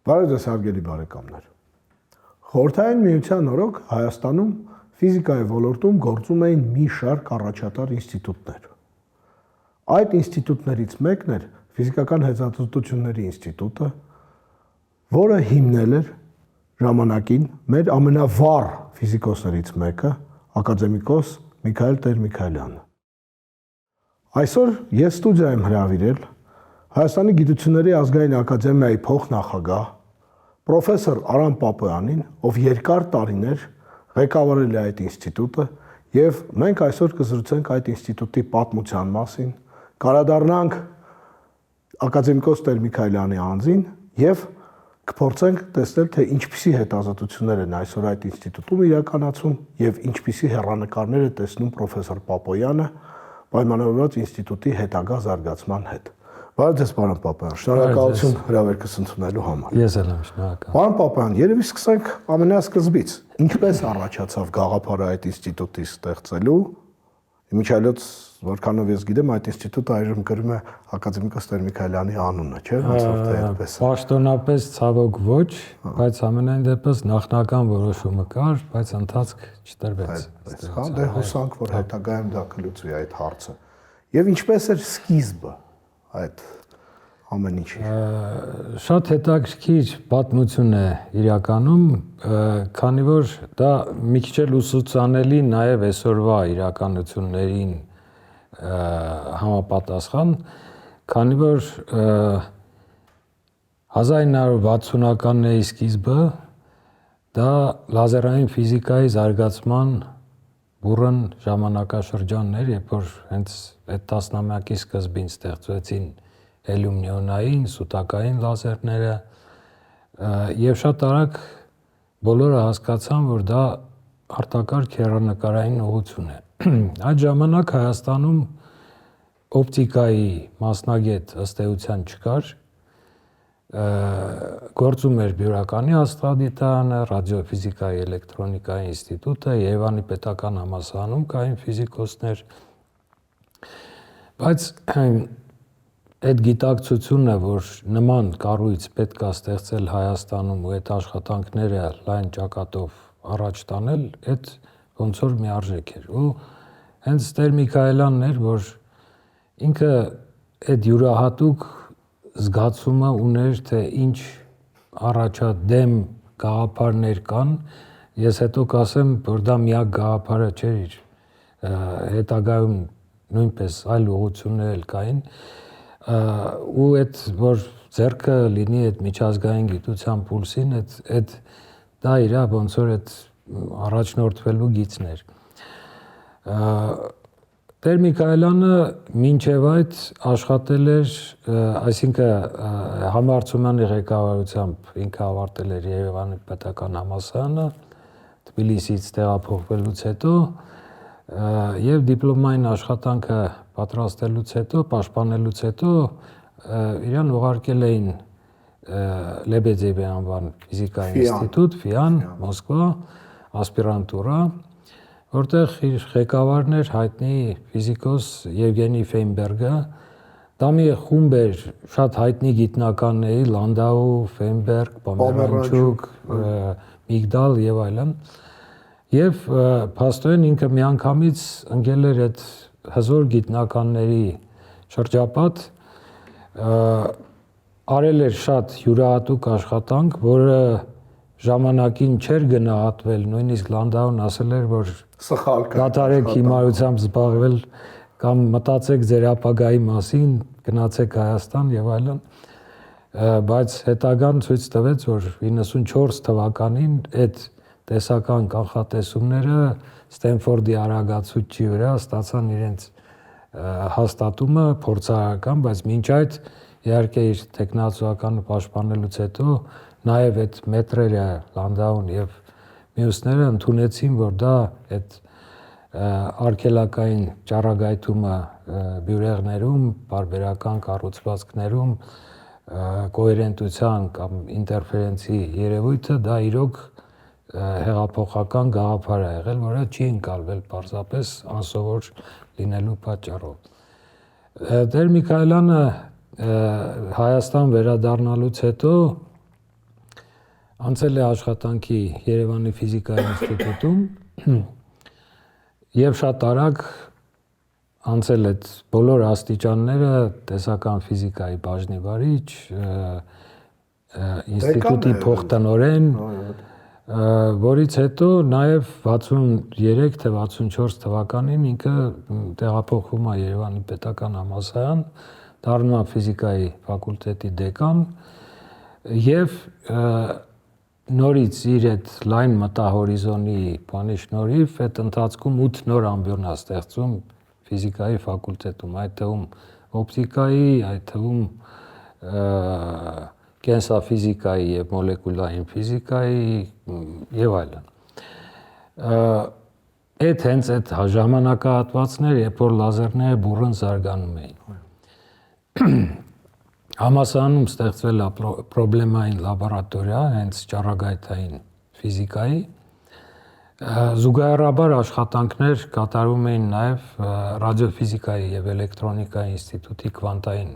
Բարև ձեզ հարգելի բարեկամներ։ Խորհրդային Միության օրոք Հայաստանում ֆիզիկայի ոլորտում գործում էին մի շարք առաջատար ինստիտուտներ։ Այդ ինստիտուտներից մեկն էր Ֆիզիկական հետազոտությունների ինստիտուտը, որը հիմնել էր ժամանակին մեր ամենավառ ֆիզիկոսներից մեկը, ակադեմիկոս Միքայել Տեր-Միքայելյանը։ Այսօր ես ստուդիա եմ հրավիրել Հայաստանի Գիտությունների ազգային ակադեմիայի փոխնախագահ պրոֆեսոր Արամ Պապոյանին, ով երկար տարիներ ղեկավարել է այդ ինստիտուտը, եւ մենք այսօր կզրուցենք այդ ինստիտուտի պատմության մասին, կառադառնանք ակադեմիկոս Տեր-Միքայելյանի անձին եւ կփորձենք տեսնել, թե ինչպիսի հետազոտություններ են այսօր այդ ինստիտուտում իրականացում եւ ինչպիսի հեռանկարներ է տեսնում պրոֆեսոր Պապոյանը պայմանավորված ինստիտուտի հետագա զարգացման հետ։ Բարև ձեզ, պարոն Պապոյան, շնորհակալություն հրավերքս ընդունելու համար։ Ես էլ եմ շնորհակալ։ Պարոն Պապոյան, երևի սկսենք ամենասկզբից։ Ինչպես առաջացավ գաղափարը այդ ինստիտուտի ստեղծելու։ Իմիջիայլոց, որքանով ես գիտեմ, այդ ինստիտուտը այժմ կրում է ակադեմիկոս Տեր-Միքայելյանի անունը, չէ՞, ոնց որ թե այդպես։ Պաշտոնապես ցավոք ոչ, բայց ամենայն դեպս նախնական որոշումը կար, բայց ընթացք չտրվեց։ Դե հուսանք, որ հետագայում դա կլուծվի այդ հարցը։ Եվ ինչպես էր սկիզբը այդ ամեն ինչի։ Շատ հետաքրքիր պատմություն է իրականում, քանի որ դա մի քիչ էլ ուսուցանելի նաև այսօրվա իրականություններին համապատասխան, քանի որ 1960-ականների սկիզբը դա լազերային ֆիզիկայի զարգացման բուրըն ժամանակաշրջաններ, երբ որ հենց այդ տասնամյակի սկզբին ստեղծվեցին հելիումնիոնային, սուտակային լազերները, եւ շատ արագ բոլորը հասկացան, որ դա արտակարգ հեռանկարային ուղղություն է։ Այդ ժամանակ Հայաստանում օպտիկայի մասնագետ ըստ էության չկար, գործում էր Բյուրականի աստղադիտարանը, ռադիոֆիզիկայի էլեկտրոնիկայի ինստիտուտը, Երևանի պետական համալսարանում կային ֆիզիկոսներ, բայց այդ գիտակցությունը, որ նման կառույց պետք է ստեղծել Հայաստանում ու այդ աշխատանքները լայն ճակատով առաջ տանել, այդ ոնց որ մի արժեք էր։ Ու հենց Տեր-Միքայելյանն էր, որ ինքը այդ յուրահատուկ զգացումը ուներ, թե ինչ առաջադեմ գաղափարներ կան, ես հետո կասեմ, որ դա միակ գաղափարը չէր իր հետագայում նույնպես այլ ուղղություններ էլ կային, ու այդ որ ձեռքը լինի այդ միջազգային գիտության պուլսին, այդ դա իր ոնց որ այդ առաջնորդվելու գիծն էր։ Տեր-Միքայելյանը մինչև այդ աշխատել էր, այսինքն Համարցումյանի ղեկավարությամբ ինքը ավարտել էր Երևանի պետական համալսարանը, Թբիլիսիից տեղափոխվելուց հետո եւ դիպլոմային աշխատանքը պատրաստելուց հետո, պաշտպանելուց հետո իրան ուղարկել էին Լեբեդևի անվան ֆիզիկայի ինստիտուտ, Ֆիան, Մոսկվա, ասպիրանտուրա, որտեղ իր ղեկավարն էր հայտնի ֆիզիկոս Եվգենի Ֆեյնբերգը, դա մի խումբ էր շատ հայտնի գիտնականների, Լանդաու, Ֆեյնբերգ, Պոմերանչուկ, Միգդալ եւ այլն, եւ փաստորեն ինքը միանգամից ընկել էր այդ հզոր գիտնականների շրջապատ, արել էր շատ յուրահատուկ աշխատանք, որը ժամանակին չէր գնահատվել, նույնիսկ Լանդաուն ասել էր, որ սխալ կատարեք հիմարությամբ զբաղվել կամ մտածեք ձեր ապագայի մասին, գնացեք Հայաստան եւ այլն, բայց հետագան ցույց տվեց, որ 94 թվականին այդ տեսական կանխատեսումները Ստենֆորդի արագացուցիչի վրա ստացան իրենց հաստատումը փորձարարական, բայց մինչ այդ իհարկե իր տեխնացուականը պաշտպանելուց հետո նաև այդ մետրերը Լանդաուն եւ մյուսները ընդունեցին, որ դա այդ արգելակային ճառագայթումը բյուրեղներում, բարբերական կառուցվածքներում կոհերենտության կամ ինտերֆերենցի երևույթը դա իրոք հեղափոխական գաղափար է եղել, որը չի ընկալվել պարզապես անսովոր լինելու պատճառով։ Տեր-Միքայելյանը Հայաստան վերադառնալուց հետո անցել է աշխատանքի Երևանի ֆիզիկայի ինստիտուտում եւ շատ արագ անցել այդ բոլոր աստիճանները տեսական ֆիզիկայի բաժնի վարիչ, ինստիտուտի փոխտնօրեն, որից հետո նաև 63 թե 64 թվականին ինքը տեղափոխվում է Երևանի պետական համալսարան, դառնում է ֆիզիկայի ֆակուլտետի դեկան եւ նորից իր այդ լայն մտահորիզոնի բանի շնորհիվ այդ ընթացքում 8 նոր ամբիոն է ստեղծում ֆիզիկայի ֆակուլտետում, այդ թվում օպտիկայի, այդ թվում կենսաֆիզիկայի եւ մոլեկուլային ֆիզիկայի եւ այլն։ Այդ հենց այդ ժամանակահատվածներ, երբ որ լազերները բուռն զարգանում էին։ Համալսարանում ստեղծվել է պրոբլեմային լաբորատորիա, հենց ճառագայթային ֆիզիկայի։ Զուգահեռաբար աշխատանքներ կատարվում էին նաեւ ռադիոֆիզիկայի եւ էլեկտրոնիկայի ինստիտուտի կվանտային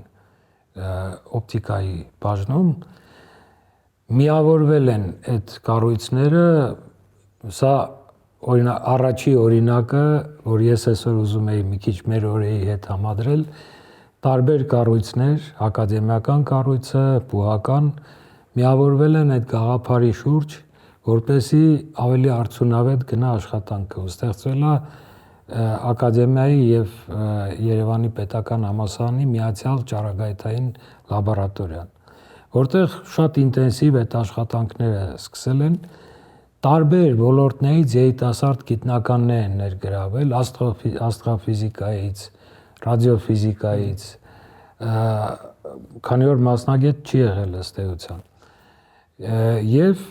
օպտիկայի բաժնում միավորվել են այդ կառույցները, սա առաջի օրինակը, որ ես այսօր ուզում եի մի քիչ մեր օրերի հետ համադրել, տարբեր կառույցներ, ակադեմիական կառույցը, բուհական, միավորվել են այդ գաղափարի շուրջ, որպեսզի ավելի արդյունավետ գնա աշխատանքը, ստեղծվել է ակադեմիայի եւ Երևանի պետական համալսարանի միացյալ ճառագայթային լաբորատորիան, որտեղ շատ ինտենսիվ այդ աշխատանքները սկսել են, տարբեր ոլորտներից երիտասարդ գիտնականներ են ներգրավել, աստղաֆիզիկայից, ռադիոֆիզիկայից, քանի որ մասնագետ չի եղել ըստ էության, եւ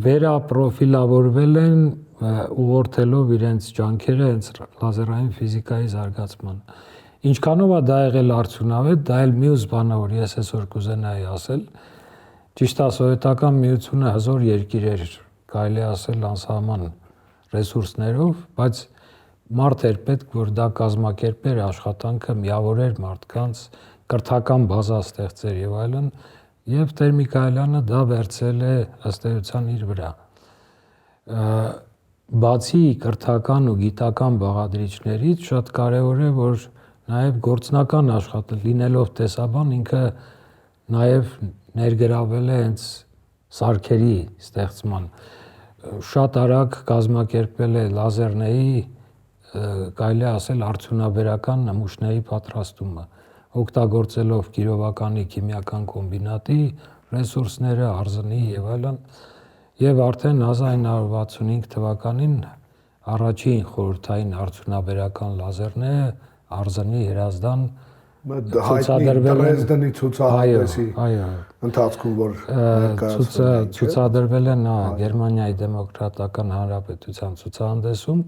վերապրոֆիլավորվել են ուղղորդելով իրենց ջանքերը հենց լազերային ֆիզիկայի զարգացման։ Ինչքանով է դա եղել արդյունավետ, դա էլ մյուս բանը, որ ես այսօր կուզենայի ասել, ճիշտ է, սովետական միությունը հզոր երկիր էր, կարելի է ասել անսահման ռեսուրսներով, բայց մարդ էր պետք, որ դա կազմակերպեր աշխատանքը, միավորեր մարդկանց, կրթական բազա ստեղծեր եւ այլն, եւ Տեր Միքայելյանը դա վերցրել է ըստ էության իր վրա։ Բացի կրթական ու գիտական բաղադրիչներից շատ կարևոր է, որ նաև գործնական աշխատել, լինելով տեսաբան, ինքը նաև ներգրավել է հենց սարքերի ստեղծման, շատ արագ կազմակերպվել է լազերների, կարելի է ասել արդյունաբերական նմուշների պատրաստումը, օգտագործելով Կիրովականի քիմիական կոմբինատի ռեսուրսները, արձանի եւ այլն, եւ արդեն 1965 թվականին առաջին խորհրդային արդյունաբերական լազերները արձանի Երազդան Դրեզդենի ցուցահանդեսի ընթացքում որ ցուցադրվել են Գերմանիայի Դեմոկրատական Հանրապետության ցուցահանդեսում,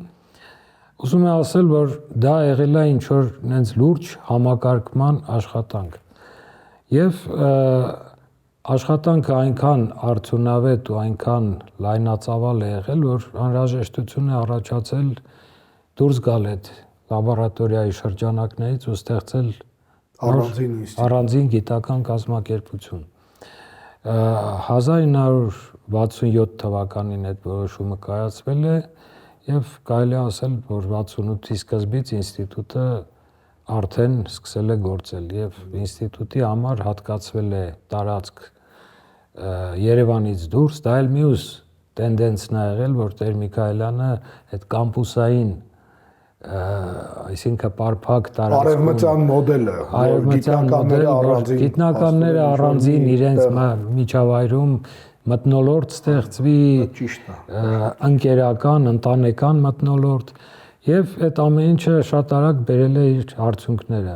ուզում եմ ասել, որ դա եղել է ինչ որ նենց լուրջ համակարգման աշխատանք եւ աշխատանքը այնքան արդյունավետ ու այնքան լայնածավալ է եղել, որ անհրաժեշտություն է առաջացել դուրս գալ այդ լաբորատորիայի շրջանակներից ու ստեղծել առանձին գիտական կազմակերպություն։ 1967 թվականին այդ որոշումը կայացվել է եւ կարելի է ասել, որ 68-ի սկզբից ինստիտուտը արդեն սկսել է գործել եւ ինստիտուտի համար հատկացվել է տարածք Երևանից դուրս, դա էլ մյուս տենդենսն է եղել, որ Տեր Միքայելյանը այդ կամպուսային, այսինքն պարփակ տարածքում արևմտյան մոդելը, գիտնականները առանձին իրենց միջավայրում մթնոլորտ ստեղծվի, ընկերական, ընտանեկան մթնոլորտ եւ այդ ամեն ինչը շատ արագ բերել է իր արդյունքները։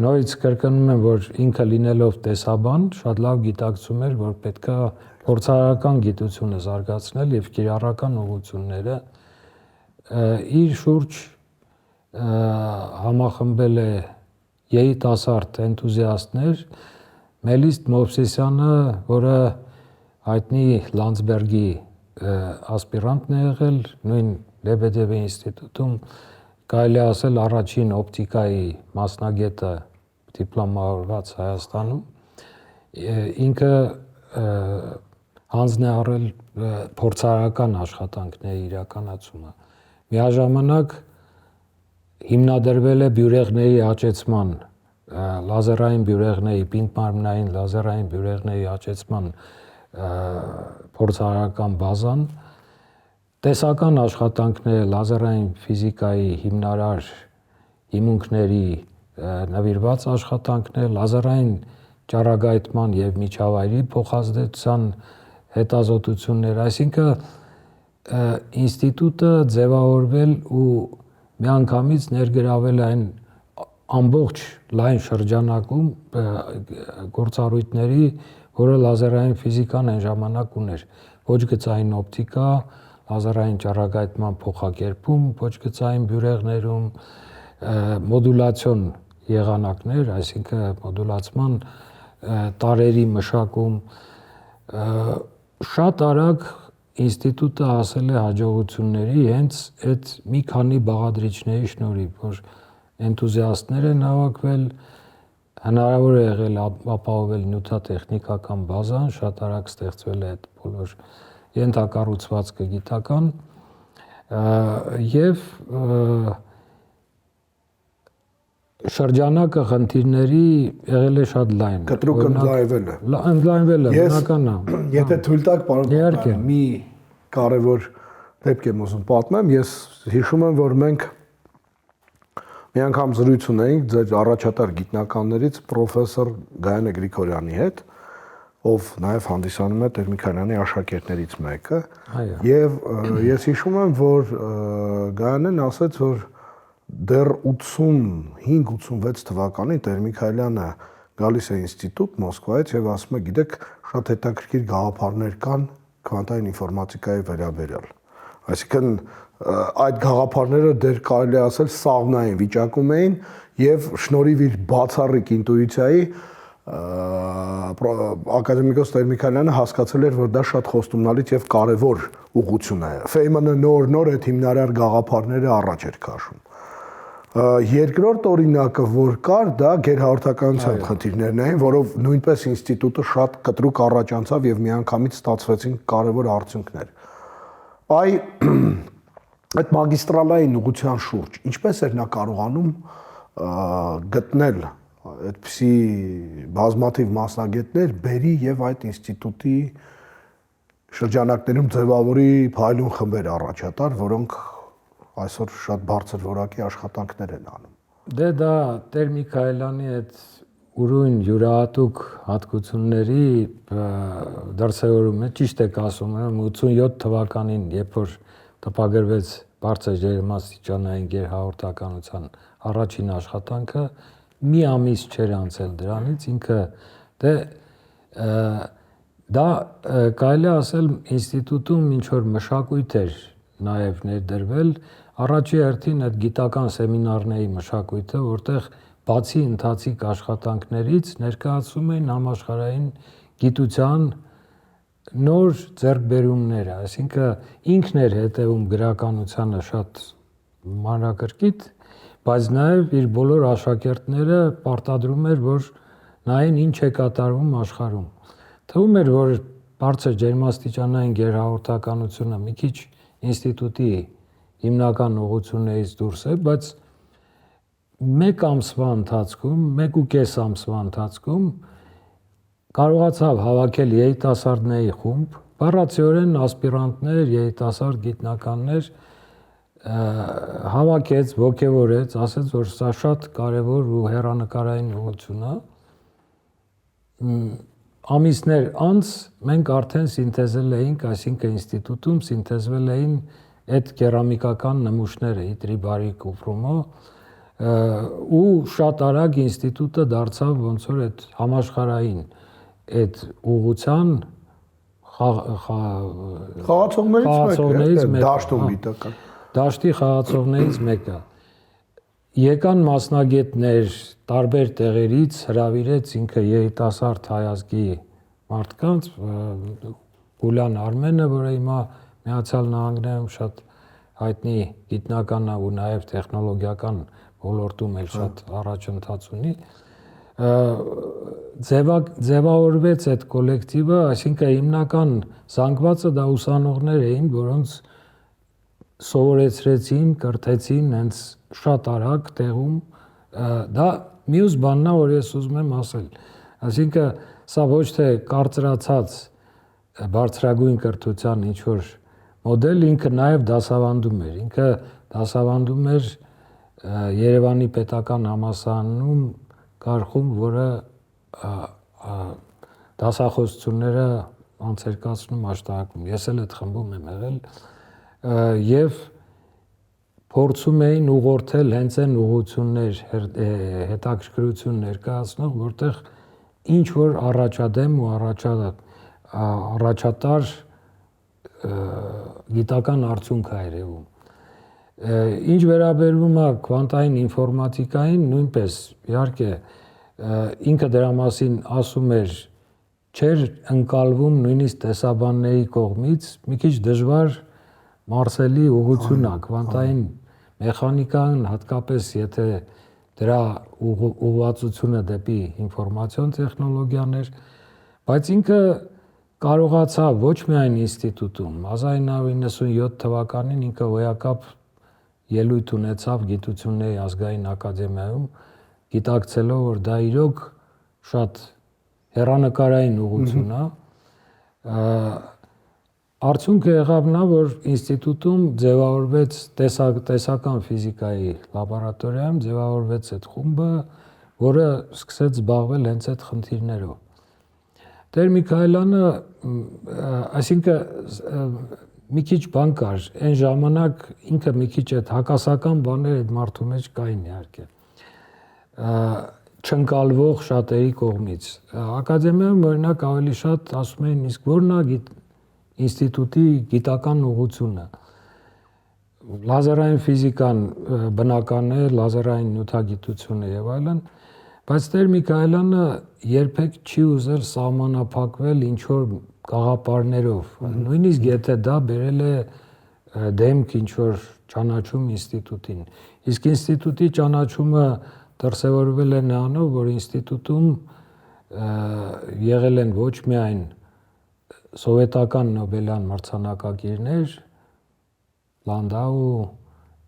Նորից կրկնում եմ, որ ինքը լինելով տեսաբան, շատ լավ գիտակցում էր, որ պետքա փորձարարական գիտությունը զարգացնել եւ կիրառական ուղղությունները իր շուրջ համախմբել է երիտասարդ էնտուզիաստներ, Մելիստ Մովսեսյանը, որը հայտնի Լանdsբերգի ասպիրանտն է եղել, նույն Լեբեդևի ինստիտուտում, կարելի է ասել առաջին օպտիկայի մասնագետը դիպլոմավորված Հայաստանում, ինքը հանձն է առել փորձարարական աշխատանքների իրականացումը։ Միաժամանակ հիմնադրվել է բյուրեղների աճեցման, լազերային բյուրեղների, պինդ-մարմնային լազերային բյուրեղների աճեցման փորձարարական բազան, տեսական աշխատանքները լազերային ֆիզիկայի հիմնարար հիմունքների նվիրված աշխատանքներ, լազերային ճառագայթման եւ միջավայրի փոխազդեցության հետազոտություններ, այսինքն ինստիտուտը ձևավորվել ու միանգամից ներգրավել այն ամբողջ լայն շրջանակում գործառույթների, որը լազերային ֆիզիկան այն ժամանակ ուներ, ոչ գծային օպտիկա, լազերային ճառագայթման փոխակերպում, ոչ գծային բյուրեղներում, մոդուլացիոն եղանակներ, այսինքն մոդուլացման տարերի մշակում, շատ արագ ինստիտուտը հասել է հաջողությունների հենց այդ մի քանի բաղադրիչների շնորհիվ, որ էնտուզիաստներ են հավաքվել, հնարավոր է եղել ապահովել նյութատեխնիկական բազան, շատ արագ ստեղծվել է այդ բոլոր ենթակառուցվածքը գիտական եւ շրջանակը խնդիրների եղել է շատ լայն։ Կտրուկ ընդլայնվել է։ Ընդլայնվել է, բնական է։ Եթե թույլ տաք, պարոն, մի կարևոր դեպք եմ ուզում պատմեմ, ես հիշում եմ, որ մենք մի անգամ զրույց ունեինք ձեր առաջատար գիտնականներից պրոֆեսոր Գայանե Գրիգորյանի հետ, ով նաև հանդիսանում է Տեր Միքայելյանի աշակերտներից մեկը, եւ ես հիշում եմ, որ Գայանեն ասաց, որ դեռ 85-86 թվականին Տեր Միքայելյանը գալիս է ինստիտուտ Մոսկվայից եւ ասում է, գիտեք, շատ հետաքրքիր գաղափարներ կան քվանտային ինֆորմատիկայի վերաբերյալ։ Այսինքն այդ գաղափարները դեռ կարելի է ասել սաղմնային վիճակում էին եւ շնորհիվ իր բացառիկ ինտուիցիայի ակադեմիկոս Տեր Միքայելյանը հասկացել էր, որ դա շատ խոստումնալից եւ կարեւոր ուղղություն է։ Ֆեյմանը նոր այդ հիմնարար գաղափարները առաջ էր քաշում։ Երկրորդ օրինակը, որ կար, դա գերհաղորդականության խնդիրներն էին, որով նույնպես ինստիտուտը շատ կտրուկ առաջանցավ եւ միանգամից ստացվեցին կարեւոր արդյունքներ։ Այդ մագիստրալային ուղղության շուրջ ինչպես էր նա կարողանում գտնել այդպիսի բազմաթիվ մասնագետներ բերի եւ այդ ինստիտուտի շրջանակներում ձևավորի փայլուն խմբեր առաջատար, որոնք այսօր շատ բարձր որակի աշխատանքներ են անում։ Դե դա Տեր Միքայելյանի այդ ուրույն յուրահատուկ հատկությունների դրսևորումը, ճիշտ եք ասում, 87 թվականին, երբ որ տպագրվեց բարձր ջերմաստիճանային գերհաղորդականության առաջին աշխատանքը, մի ամիս չէր անցել դրանից, ինքը դա կարելի է ասել ինստիտուտում ինչ որ մշակույթ էր նաև ներդրվել, առաջի հերթին այդ գիտական սեմինարների մշակույթը, որտեղ բացի ընթացիկ աշխատանքներից ներկայացում էին համաշխարհային գիտության նոր ձեռքբերումները, այսինքն ինքն էր հետևում գրականությանը շատ մանրակրկիտ, բայց նաև իր բոլոր աշակերտները պարտադրում էր, որ նայեն ինչ է կատարվում աշխարհում։ Թվում էր, որ բարձր ջերմաստիճանային գերհաղորդականությունը մի քիչ ինստիտուտի հիմնական ուղղություններից դուրս է, բայց 1 ամսվա ընթացքում, 1.5 ամսվա ընթացքում կարողացավ հավաքել երիտասարդների խումբ, բառացիորեն ասպիրանտներ, երիտասարդ գիտնականներ, հավաքեց, ոգևորեց, ասեց, որ սա շատ կարևոր ու հեռանկարային ուղղություն է։ Ամիսներ անց մենք արդեն սինթեզել էինք, այսինքն ինստիտուտում սինթեզվել էին այդ կերամիկական նմուշները իտրիբարիկ ուֆրումո ու շատ արագ ինստիտուտը դարձավ ոնց որ այդ համաշխարհային այդ ուղղության խաղացողներից մեկը, դաշտում գիտական դաշտի խաղացողներից մեկը։ Եկան մասնագետներ տարբեր տեղերից, հրավիրեց ինքը երիտասարդ հայազգի մարդկանց, Գուլյան Արմենը, որը հիմա Միացյալ Նահանգներում շատ հայտնի գիտնական է ու նաև տեխնոլոգիական ոլորտում էլ շատ առաջընթաց ունի, ձևավորվեց այդ կոլեկտիվը, այսինքն հիմնական զանգվածը դա ուսանողներ էին, որոնց սովորեցրեցին, կրթեցին հենց շատ արագ տեղում, դա մյուս բանն է, որ ես ուզում եմ ասել։ Այսինքն սա ոչ թե կարծրացած բարձրագույն կրթության ինչ որ մոդել, ինքը նաև դասավանդում էր, ինքը դասավանդում էր Երևանի պետական համալսարանում կար խումբ, որը դասախոսությունները անցերկացնում աշտարակում։ Ես էլ այդ խմբում եմ եղել եւ փորձում էին ուղղորդել հենց այն ուղղություններ, հետաքրքրություն ներկայացնող, որտեղ ինչ որ առաջադեմ ու առաջատար գիտական արդյունք է երևում։ Ինչ վերաբերում է քվանտային ինֆորմատիկային, նույնպես իհարկե ինքը դրա մասին ասում էր, չէր ընկալվում նույնիսկ տեսաբանների կողմից, մի քիչ դժվար մարսելի ուղղություն է քվանտային մեխանիկան, հատկապես եթե դրա ուղղվածությունը դեպի ինֆորմացիոն տեխնոլոգիաներ, բայց ինքը կարողացավ ոչ միայն ինստիտուտում 1997 թվականին ինքը հոյակապ ելույթ ունեցավ Գիտությունների ազգային ակադեմիայում, գիտակցելով, որ դա իրոք շատ հեռանկարային ուղղություն է, արդյունքը եղավ նա, որ ինստիտուտում ձևավորվեց տեսական ֆիզիկայի լաբորատորիայում ձևավորվեց այդ խումբը, որը սկսեց զբաղվել հենց այդ խնդիրներով։ Տեր Միքայելյանը, այսինքն մի քիչ բան կար, այն ժամանակ ինքը մի քիչ այդ հակասական բաներ այդ մարդու մեջ կային իհարկե, չընկալվող շատերի կողմից։ Ակադեմիայում օրինակ ավելի շատ ասում էին, իսկ որն է ինստիտուտի գիտական ուղղությունը։ Լազերային ֆիզիկան բնական է, լազերային նյութագիտությունը եւ այլն, բայց Տեր Միքայելյանը երբեք չի ուզել սահմանափակվել ինչ որ գաղափարներով, նույնիսկ եթե դա բերել է դեմք ինչ որ ճանաչում ինստիտուտին։ Իսկ ինստիտուտի ճանաչումը դրսևորվել է նրանով, որ ինստիտուտում եղել են ոչ միայն սովետական Նոբելյան մրցանակակիրներ, Լանդաու,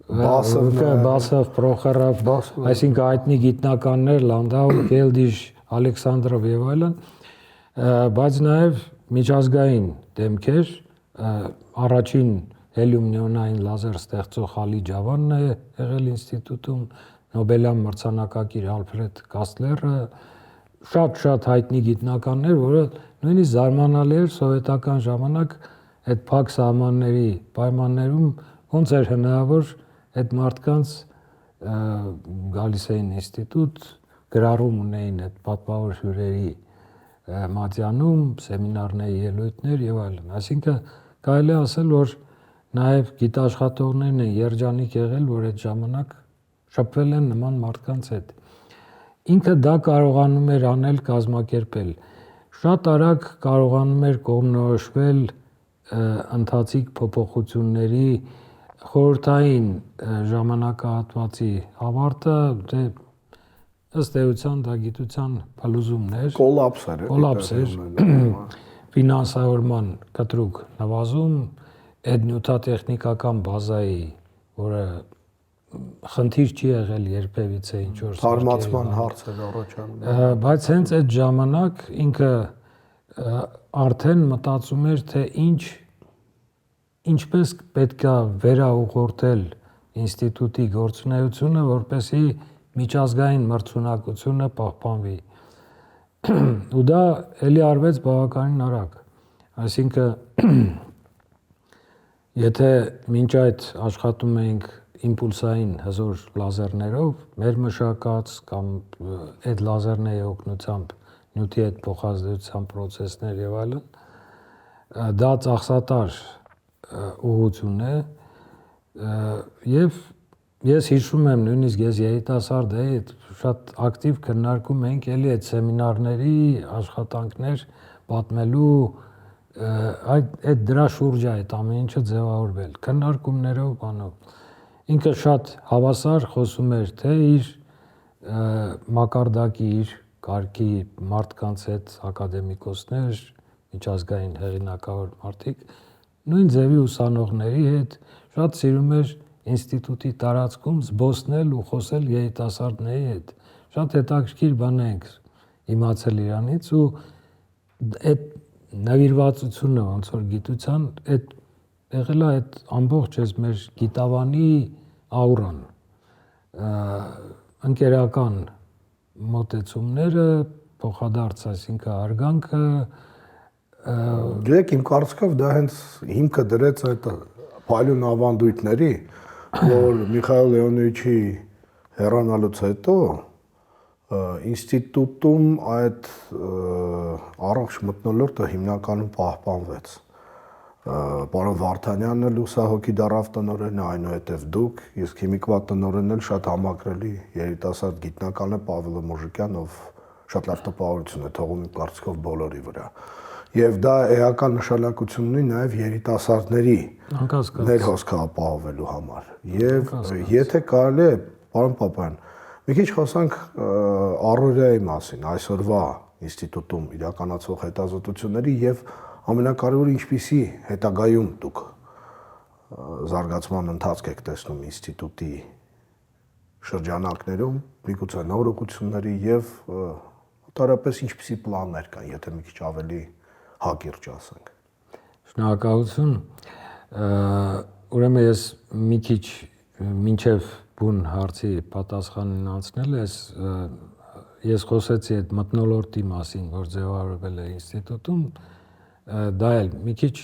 Բասով, Պրոխորով, այսինքն հայտնի գիտնականներ, Լանդաու, Կելդիշ, Ալեքսանդրով եւ այլն, բայց նաեւ միջազգային դեմքեր, առաջին հելիում-նեոնային լազեր ստեղծող Ալի Ջավանն է եղել ինստիտուտում, Նոբելյան մրցանակակիր Ալֆրեդ Կաստլերը, շատ հայտնի գիտնականներ, որը նույնիսկ զարմանալի էր սովետական ժամանակ այդ փակ սահմանների պայմաններում ոնց էր հնարավոր այդ մարդկանց գալիս էին ինստիտուտ, գրառում ունեին այդ պատվավոր հյուրերի մատյանում, սեմինարների ելույթներ եւ այլն։ Այսինքն կարելի է ասել, որ նաեւ գիտաշխատողներն են երջանիկ եղել, որ այդ ժամանակ շփվել են նման մարդկանց հետ։ Ինքը դա կարողանում էր անել, կազմակերպել։ Շատ արագ կարողանում էր կողմնորոշվել ընթացիկ փոփոխությունների խորհրդային ժամանակահատվածի ավարտը, ըստ էության դա գիտության փլուզումն էր, կոլապս էր, ֆինանսավորման կտրուկ նվազում, այդ նյութատեխնիկական բազայի, որը խնդիր չի եղել երբևիցե ինչ որ թարմացման հարցեր առաջանում, բայց հենց այդ ժամանակ ինքը արդեն մտածում էր, թե ինչպես պետք է վերաուղղորդել ինստիտուտի գործունեությունը, որպեսզի միջազգային մրցունակությունը պահպանվի։ Ու դա էլի արվեց բավականին արագ։ Այսինքն եթե մինչ այդ աշխատում էինք իմպուլսային հզոր լազերներով, մեր մշակած կամ այդ լազերների օգնությամբ նյութի հետ փոխազդեցության process-ներ եւ այլն, դա ծախսատար ուղղություն է եւ ես հիշում եմ նույնիսկ ես երիտասարդ էի, շատ ակտիվ քննարկում էինք էլի այդ սեմինարների աշխատանքներ պատմելու այդ դրա շուրջը այդ ամեն ինչը ձևավորվել քննարկումներով բանով ինքը շատ հավասար խոսում էր թե իր մակարդակի իր կարգի մարդկանց հետ ակադեմիկոսներ, միջազգային հեղինակավոր մարդիկ, նույն ձևի ուսանողների հետ շատ սիրում էր ինստիտուտի տարածքում զբոսնել ու խոսել երիտասարդների հետ։ Շատ հետաքրքիր բան ենք իմացել իրանից ու այդ նվիրվածությունը ոնց որ գիտության այդ եղել է այդ ամբողջ այս մեր գիտավանի աուրան, ընկերական մոտեցումները, փոխադարձ, այսինքն հարգանքը, Գիտեք, իմ կարծիքով դա հենց հիմքը դրեց այդ փայլուն ավանդույթների, որ Միխայել Լեոնիդովիչի հեռանալուց հետո ինստիտուտում այդ առողջ մթնոլորտը հիմնականում պահպանվեց։ Պարոն Վարդանյանն էլ ուսահոգի դարավ տնօրենը, այնուհետև դուք, իսկ հիմիկվա տնօրենն էլ շատ համակրելի երիտասարդ գիտնական է Պավելը Մոժիկյան, ով շատ լավ տպավորություն է թողում իմ կարծիքով բոլորի վրա։ Եվ դա էական նշանակություն ունի նաև երիտասարդների ներհոսքը ապահովելու համար։ Եվ եթե կարելի է, պարոն Պապայան, մի քիչ խոսանք առօրյայի մասին, այսօրվա ինստիտուտում իրականացվող հետազոտությունների եւ ամենակարևորը ինչպիսի հետագայում դուք զարգացման ընթացք եք տեսնում ինստիտուտի շրջանակներում, միգուցե նոր ուղղությունների եւ տարապես ինչպիսի պլաններ կան, եթե մի քիչ ավելի հակիրճ ասենք։ Շնորհակալություն։ Ուրեմն ես մի քիչ մինչև բուն հարցի պատասխանին անցնել ես խոսեցի այդ մթնոլորտի մասին, որ ձևավորվել է ինստիտուտում, դա էլ մի քիչ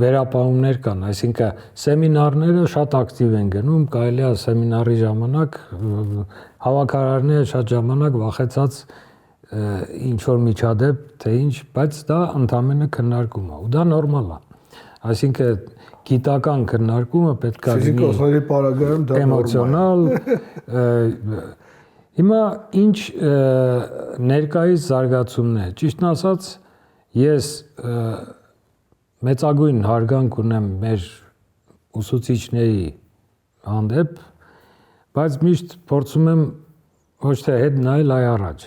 վերապահումներ կան, այսինքն սեմինարները շատ ակտիվ են գնում, կարելի է սեմինարի ժամանակ հավաքարարները շատ ժամանակ վախեցած ինչ որ միջադեպ, թե ինչ, բայց դա ընդամենը քննարկում է, ու դա նորմալ է։ Այսինքն գիտական քննարկումը պետք է լինի ֆիզիկոսների պարագայում դա էմոցիոնալ։ Հիմա ինչ ներկայիս զարգացումներ, ճիշտն ասած, ես մեծագույն հարգանք ունեմ մեր ուսուցիչների հանդեպ, բայց միշտ փորձում եմ ոչ թե հետ նայել, այլ առաջ։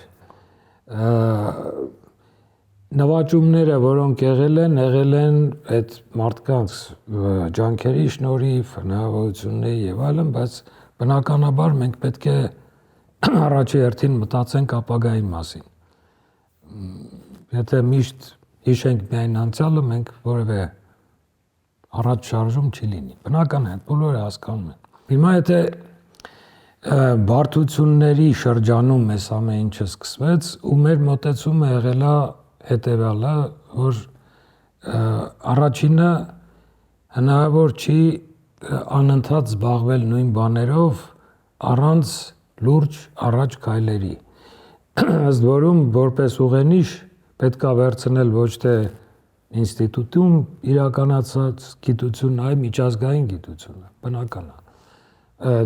Նվաճումները, որոնք եղել են այդ մարդկանց ջանքերի շնորհիվ, հնարավորությունների եւ այլն, բայց բնականաբար մենք պետք է առաջի հերթին մտածենք ապագայի մասին։ Եթե միշտ հիշենք միայն անցյալը, մենք որևէ առաջ շարժում չի լինի։ Բնական է, բոլորը հասկանում են։ Հիմա եթե բարդությունների շրջանում այս ամեն ինչը սկսվեց, ու մեր մոտեցումը եղել է հետևյալը, որ առաջինը հնարավոր չի անընդհատ զբաղվել նույն բաներով առանց լուրջ առաջ քայլերի։ Ըստ որում որպես ուղենիշ պետք է վերցնել ոչ թե ինստիտուտում իրականացած գիտություն, այլ միջազգային գիտությունը, բնական է։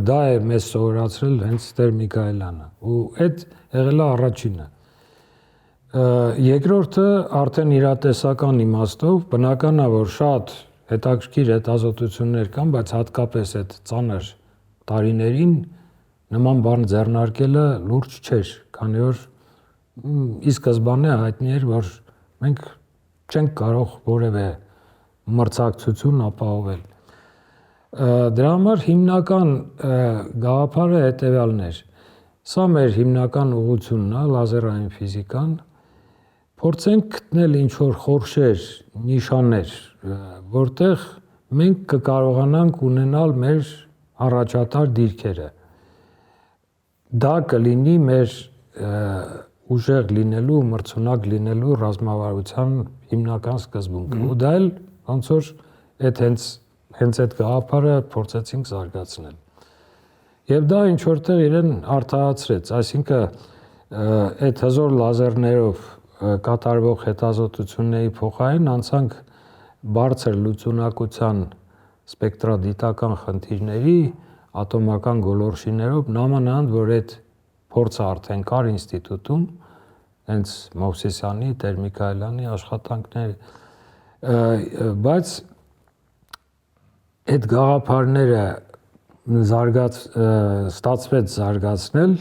Դա է մեզ սովորացրել հենց Տեր Միքայելյանը, ու այդ եղել է առաջինը։ Երկրորդը արդեն իրատեսական իմաստով բնական է, որ շատ հետաքրքիր հետազոտություններ կան, բայց հատկապես այդ ծանր տարիներին նման բան ձեռնարկելը լուրջ չէր, քանի որ ի սկզբանե հայտնի էր, որ մենք չենք կարող որևէ մրցակցություն ապահովել։ Դրա համար հիմնական գաղափարը հետևյալն էր։ Սա մեր հիմնական ուղղությունն է, լազերային ֆիզիկան, փորձենք գտնել ինչ-որ խորշեր, նիշաներ, որտեղ մենք կկարողանանք ունենալ մեր առաջատար դիրքերը։ Դա կլինի մեր ուժեղ լինելու, մրցունակ լինելու ռազմավարության հիմնական սկզբունքը։ Ու դա էլ ոնց որ հենց այդ գաղափարը փորձեցինք զարգացնել։ Եվ դա ինչ որտեղ իրեն արդարացրեց, այսինքն այդ հզոր լազերներով կատարվող հետազոտությունների փոխարեն անցանք բարձր լուծունակության սպեկտրադիտական խնդիրների ատոմական գոլորշիներով, նամանավանդ որ այդ փորձը արդեն կար ինստիտուտում, հենց Մովսիսյանի, Տեր Միքայելյանի աշխատանքներ, բայց այդ գաղափարները ստացվեց զարգացնել,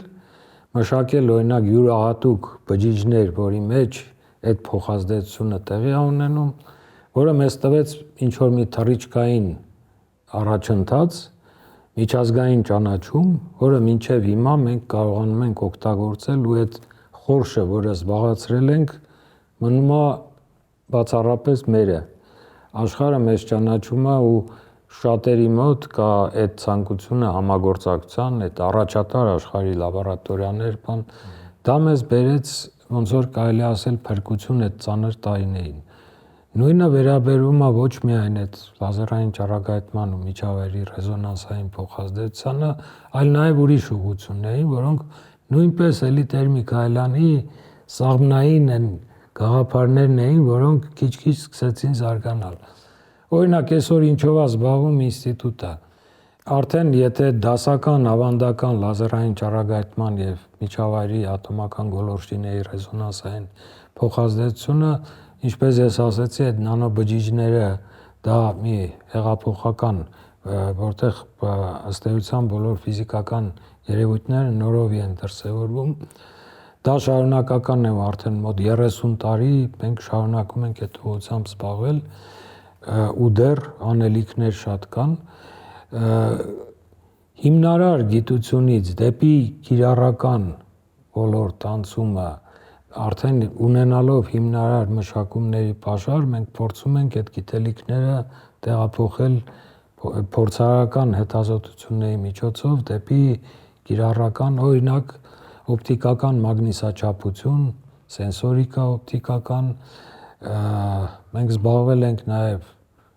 մշակել օրինակ յուրահատուկ բջիջներ, որի մեջ այդ փոխազդեցությունը տեղի է ունենում, որը մեզ տվեց ինչ որ մի թռիչքային առաջընթաց, միջազգային ճանաչում, որը մինչև հիմա մենք կարողանում ենք օգտագործել ու այդ խորշը, որը զբաղացրել ենք, մնում է բացառապես մերը։ Աշխարհը մեզ ճանաչում է ու շատերի մոտ կա այդ ցանկությունը համագործակցության, այդ առաջատար աշխարհի լաբորատորիաներ, բան, դա մեզ բերեց ոնց որ կարելի ասել փրկություն այդ ծանր տարիներին։ Նույնը վերաբերում է ոչ միայն այդ լազերային ճառագայթման ու միջավայրի ռեզոնանսային փոխազդեցությանը, այլ նաև ուրիշ ուղղություններին, որոնք նույնպես էլի Տեր Միքայելյանի սաղմնային են գաղափարներն էին, որոնք քիչ-քիչ սկսեցին զարգանալ։ Օրինակ, այսօր ինչով է զբաղվում ինստիտուտը։ Արդեն եթե դասական, ավանդական լազերային ճառագայթման եւ միջավայրի ատոմական գոլորշիների ռեզոնանսային փոխազդեցությունը, ինչպես ես ասացի, այդ նանոբջիջները դա մի հեղափոխական, որտեղ ըստ էության բոլոր ֆիզիկական երևույթները նորովի են դրսևորվում, դա շարունակական է ու արդեն մոտ 30 տարի մենք շարունակում ենք այդ ուղղությամբ զբաղվել ու դեռ անելիքներ շատ կան։ Հիմնարար գիտությունից դեպի կիրառական ոլորտ անցումը արդեն ունենալով հիմնարար մշակումների պաշար, մենք փորձում ենք այդ գիտելիքները տեղափոխել փորձարարական հետազոտությունների միջոցով դեպի կիրառական, օրինակ օպտիկական մագնիսաչափություն, սենսորիկա օպտիկական, մենք զբաղվել ենք նաև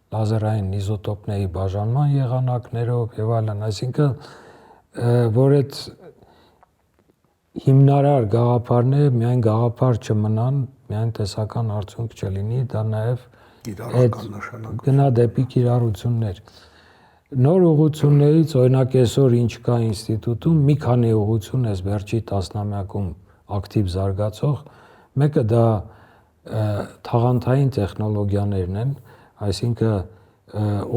լազերային իզոտոպների բաժանման եղանակներով եւ այլն, այսինքն որ այդ հիմնարար գաղափարները միայն գաղափար չմնան, միայն տեսական արդյունք չլինի, դա նաև գնա դեպի կիրառություններ։ Նոր ուղղություններից, օրինակ այսօր ինչ կա ինստիտուտում, մի քանի ուղղություն է վերջի տասնամյակում ակտիվ զարգացող, մեկը դա թաղանթային տեխնոլոգիաներն են, այսինքն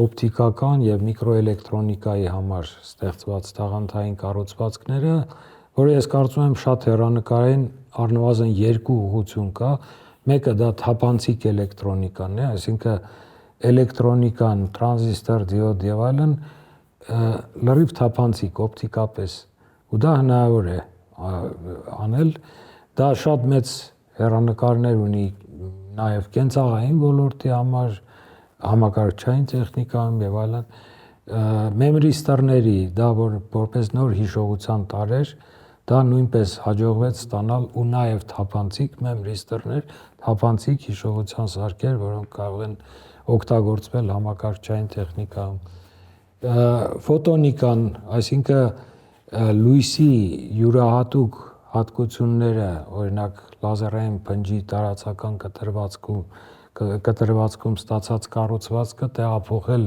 օպտիկական եւ միկրոէլեկտրոնիկայի համար ստեղծված թաղանթային կառուցվածքները, որը ես կարծում եմ շատ հեռանկարային առնվազն երկու ուղղություն կա, մեկը դա թափանցիկ էլեկտրոնիկան է, այսինքն էլեկտրոնիկան, տրանզիստոր, դիոդ եւ այլն լրիվ թափանցիկ օպտիկապես, ու դա հնարավոր է անել, դա շատ մեծ հեռանկարներ ունի նաեւ կենցաղային ոլորտի համար, համակարգչային տեխնիկայում եւ այլն, մեմրիստերների, դա որպես նոր հիշողության տարր, դա նույնպես հաջողվեց ստանալ ու նաեւ թափանցիկ մեմրիստերներ, թափանցիկ հիշողության սարքեր, որոնք կարող են օգտագործվել համակարգչային տեխնիկայում։ Ֆոտոնիկան, այսինքն լույսի յուրահատուկ հատկությունները, օրինակ լազերային փնջի տարածական կտրվածքում ստացած կառուցվածքը տեղափոխել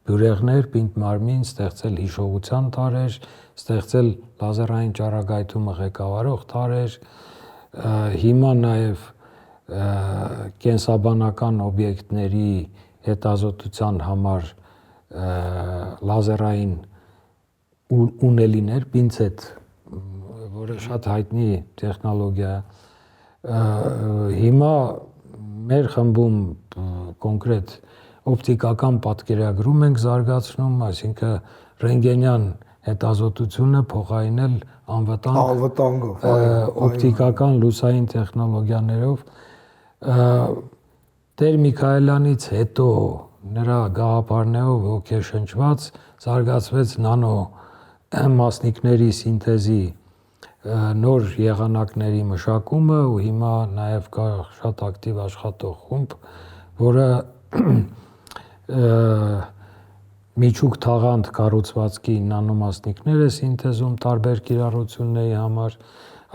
բյուրեղներ, պինդ մարմին, ստեղծել հիշողության տարրեր, ստեղծել լազերային ճառագայթումը ղեկավարող տարրեր, հիմա նաև կենսաբանական օբյեկտների հետազոտության համար լազերային ունելիներ, պինցետ, որը շատ հայտնի տեխնոլոգիա է։ Հիմա մեր խմբում կոնկրետ օպտիկական պատկերագրում ենք զարգացնում, այսինքն ռենտգենյան հետազոտությունը փոխարինել անվտանգով օպտիկական լուսային տեխնոլոգիաներով։ Տեր Միքայելյանից հետո նրա գաղափարներով ոգեշնչված զարգացվեց նանո մասնիկների սինթեզի նոր եղանակների մշակումը ու հիմա նաև կա շատ ակտիվ աշխատող խումբ, որը միջուկ թաղանթ կառուցվածքի նանոմասնիկներ է սինթեզում տարբեր կիրառությունների համար,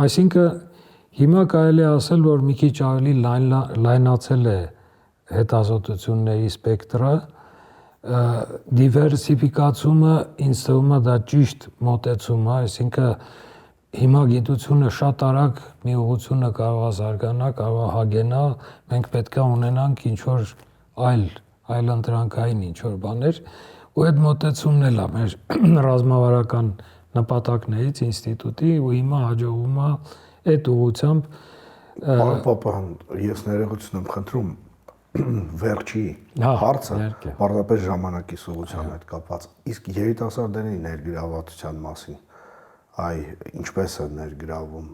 այսինքն հիմա կարելի է ասել, որ մի քիչ ավելի լայնացել է հետազոտությունների սպեկտրը, դիվերսիֆիկացումը ինձ թվում է դա ճիշտ մոտեցում է, այսինքն հիմա գիտությունը շատ արագ մի ուղղությունը կարող է զարգանա, կարող է հագենա, մենք պետք է ունենանք ինչ-որ այլընտրանքային ինչ-որ բաներ, ու այդ մոտեցումն էլ է մեր ռազմավարական նպատակներից ինստիտուտի ու հիմա հաջողվում է այդ ուղղությամբ Պարոն Պապյան, ես ներողություն եմ խնդրում, վերջի հարցը պարզապես ժամանակի սովորության հետ կապված, իսկ երիտասարդների ներգրավվածության մասին, այ ինչպես է ներգրավում,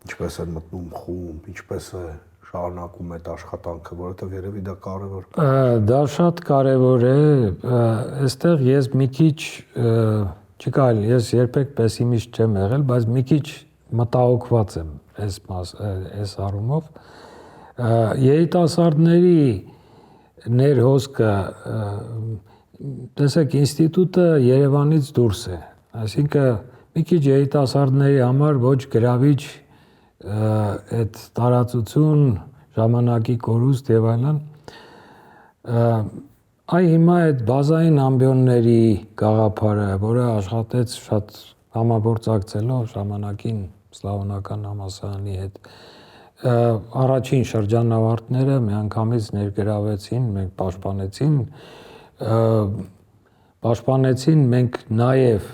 ինչպես է մտնում խումբ, ինչպես է շարունակում այդ աշխատանքը, որովհետև երևի դա կարևոր է։ Դա շատ կարևոր է, այստեղ ես մի քիչ չկարելի, ես երբեք պեսիմիստ չեմ եղել, բայց մի քիչ մտահոգված եմ այս առումով։ Երիտասարդների ներհոսքը, տեսեք, ինստիտուտը Երևանից դուրս է, այսինքն մի քիչ երիտասարդների համար ոչ գրավիչ այդ տարածություն, ժամանակի կորուստ եւ այլն, այ հիմա այդ բազային ամբիոնների գաղափարը, որը աշխատեց շատ համագործակցելով ժամանակին Սլավոնական համալսարանի հետ, առաջին շրջանավարտները միանգամից ներգրավեցին, մենք պաշտպանեցին մենք նաև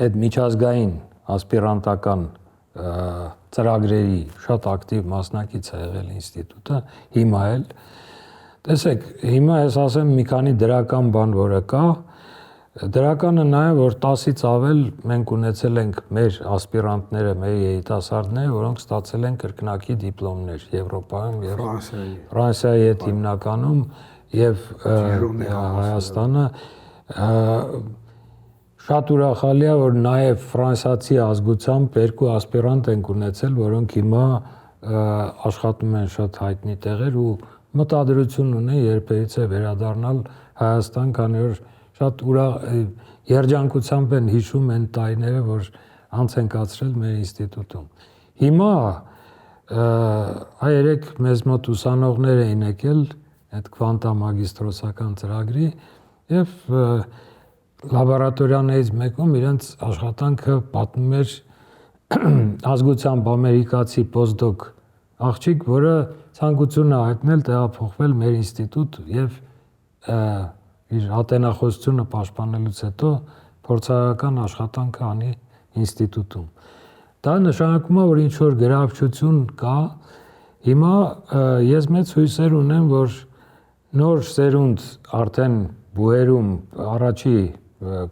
այդ միջազգային ասպիրանտական ծրագրերի շատ ակտիվ մասնակից է եղել ինստիտուտը, հիմա էլ, տեսեք, հիմա ես ասեմ մի քանի դրական բան, որը կա, դրականը նա է, որ 10-ից ավել մենք ունեցել ենք մեր ասպիրանտները, մեր երիտասարդները, որոնք ստացել են կրկնակի դիպլոմներ Եվրոպայում եւ Ֆրանսիայի հետ հիմնականում եւ Հայաստանը շատ ուրախալի է, որ նաև ֆրանսիացի ազգությամբ երկու ասպիրանտ ենք ունեցել, որոնք հիմա աշխատում են շատ հայտնի տեղեր ու մտադրություն ունեն երբևիցե վերադառնալ Հայաստան, քանի որ շատ երջանկությամբ են հիշում այն տարիները, որ անց են կացրել մեր ինստիտուտում։ Հիմա երեք մեզ մոտ ուսանողներ էին եկել այդ քվանտամագիստրոսական ծրագրի եւ լաբորատորիաներից մեկում իրենց աշխատանքը պատմում էր ազգությամբ ամերիկացի պոստդոկ աղջիկ, որը ցանկություն է հայտնել տեղափոխվել մեր ինստիտուտ եւ իր ատենախոսությունը պաշտպանելուց հետո փորձարարական աշխատանքը անի ինստիտուտում։ Դա նշանակում է, որ ինչ որ գրավչություն կա։ Հիմա ես մեծ հույսեր ունեմ, որ նոր սերունդ արդեն բուհերում առաջի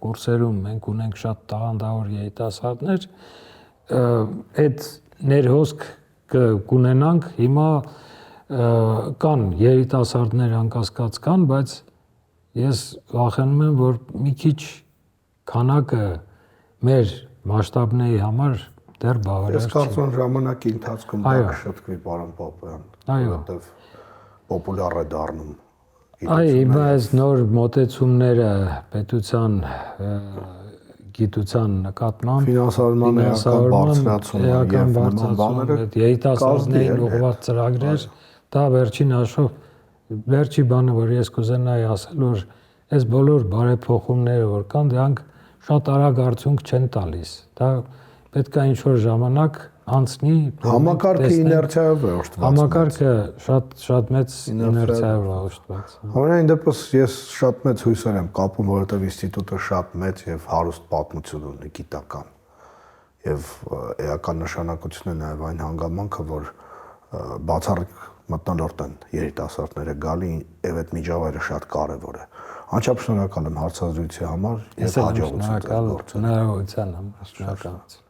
կուրսերում մենք ունենք շատ տաղանդավոր երիտասարդներ, այդ ներհոսք կունենանք, հիմա կան երիտասարդներ անկասկած կան, բայց ես վախենում եմ, որ մի քիչ քանակը մեր մասշտաբների համար դեռ բավարար չէ։ Ես կարծում եմ ժամանակի ընթացքում դա կշտկվի, պարոն Պապյան, որովհետև պոպուլյար է դառնում։ Այ հիմա այս նոր մոտեցումները պետության գիտության նկատմամբ ֆինանսավորման էական բարձրացումը, երիտասարդներին ուղղված ծրագրեր, դա վերջին հաշվով վերջի բանը, որ ես կուզենայի ասել, որ այս բոլոր բարեփոխումները, որ կան, դրանք շատ արագ արդյունք չեն տալիս։ Դա պետք է ինչ-որ ժամանակ անցնի։ Համակարգը իներցիայով է օժտված։ Համակարգը շատ մեծ իներցիայով է օժտված։ Համենայն դեպս ես շատ մեծ հույսեր եմ կապում, որովհետև ինստիտուտը շատ մեծ եւ հարուստ պատմություն ունի գիտական։ Եվ էական նշանակություն է նաեւ այն հանգամանքը, որ բացառիկ մթնոլորտ են երիտասարդները գալի եւ այդ միջավայրը շատ կարեւոր է։ Անչափ շնորհակալ եմ հարցազրույցի համար եւ հաջողություն։ Շնորհակալ հնարավորության համար։ Շնորհակալություն։